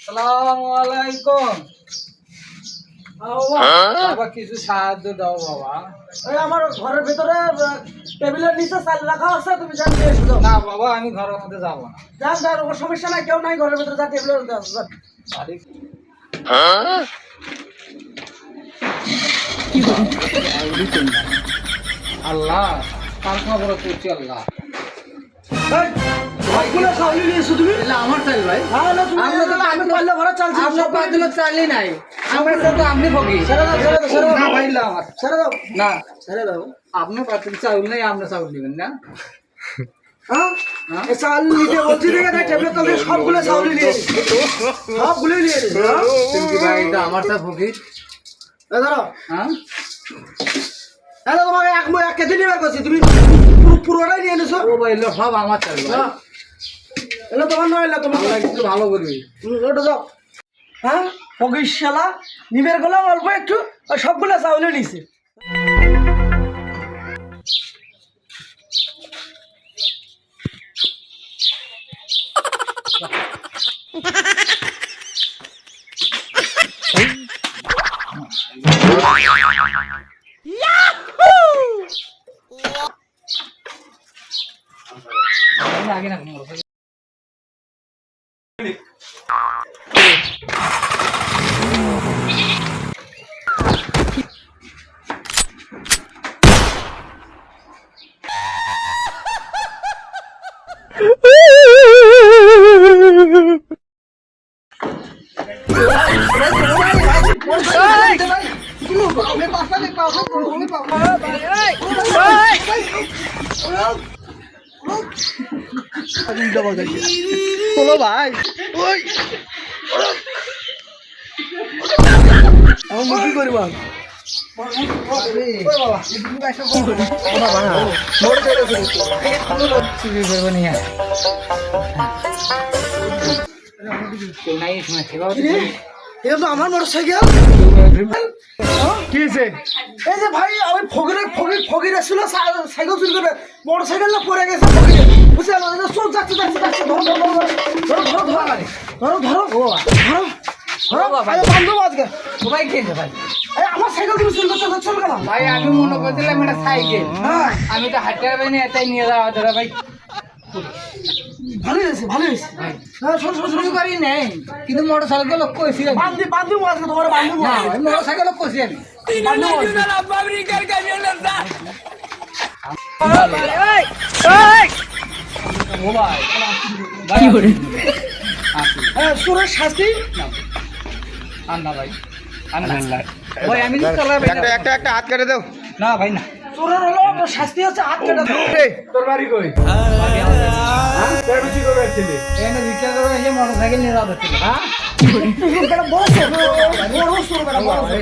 আসসালামুয়ালাইকুম। বাবা কিছু সাহায্য দাও বাবা। আমার ঘরের ভিতরে টেবিলের নিচে চাল রাখা আছে, তুমি যান নিয়ে এসো। না বাবা আমি ঘরের মধ্যে যাবো না। যান যান, ওর সমস্যা নাই, কেউ নাই ঘরের ভিতরে, যা টেবিলের মধ্যে আছে যান। আল্লাহ কার খবর করছি আল্লাহ। সবগুলো চাউল নিয়ে এসো তুমি। আমার চাল ভাই, হ্যাঁ না, তুমি আমরা তো আমি পারলে ঘরে চাল ছিল, আপনার সব পাঁচজন চালই নাই। আমার সাথে আপনি ভোগী। ছেড়ে দাও, ছেড়ে দাও, ছেড়ে না দাও, ভাই না আমার ছেড়ে দাও, না, ছেড়ে দাও। আপনার পাঁচজন চাউল নেই, আমরা চাউল নেবেন না। হ্যাঁ এই চাল নিতে বলছি, দেখে দেখ টেবিলের তলে সবগুলো চাউল নিয়ে এসো, সবগুলো নিয়ে এসো। কিন্তু ভাই এটা আমার সাথে ভোগী। দাঁড়াও, হ্যাঁ দাদা তোমাকে এক কেজি নিবার করছি, তুমি পুরোটাই নিয়ে এনেছো। ও ভাই এলো সব আমার চাল ভাই। এলো তোমার নয়, এলো তোমার। আল্লাহ একটু ভালো করবি। ওটা যাও। হ্যাঁ ফকির শালা নিবের গেলাম অল্প একটু, আর সবগুলো চাউলে নিছে। আগে না চলো ভাই, ওই আমার মুখি করব চুরি করবো নিয়ে নাই এটা তো আমার মোটর সাইকেল। কি হয়েছে? এই যে ভাই আমি ফকির আসছিল সাইকেল চুরি করে, মোটর সাইকেল পড়ে গেছে ফকিরে, বুঝতে পারলো চোর যাচ্ছে যাচ্ছে যাচ্ছে, ধরো ধরো ধরো ধরো ধরো ধরো ধরো ধরো ধরো বান্ধব আজকে সবাই খেয়েছে ভাই। আরে আমার সাইকেল তুমি চুরি করতে যাচ্ছ কেন? ভাই আমি মনে করছিলাম এটা সাইকেল, হ্যাঁ আমি তো হাঁটতে পারবো না, এটাই নিয়ে যাওয়া দাদা ভাই। ভালো হয়েছে, ভালো হয়েছে। হ্যাঁ শোনো শোনো চুরি শোনো, করি নেই, কিন্তু মোটর সাইকেল লোক কইছি আমি। বান্ধব আজকে তোমার বান্ধব না ভাই মোটর সাইকেল লোক কইছি আমি। ও ভাই কি করে হ্যাঁ সুরের শাস্তি আন্না ভাই আন্না ভাই আমি তো চালাবো একটা হাত কেটে দাও। না ভাই না। চোরের হলো শাস্তি হচ্ছে হাত কেটে দাও। তোর বাড়ি কই? এখানে ভিক্ষা করে এসে মোটর সাইকেল নিয়ে যাওয়া হচ্ছিল। বড় চোর, বড় চোর, বড় চোর।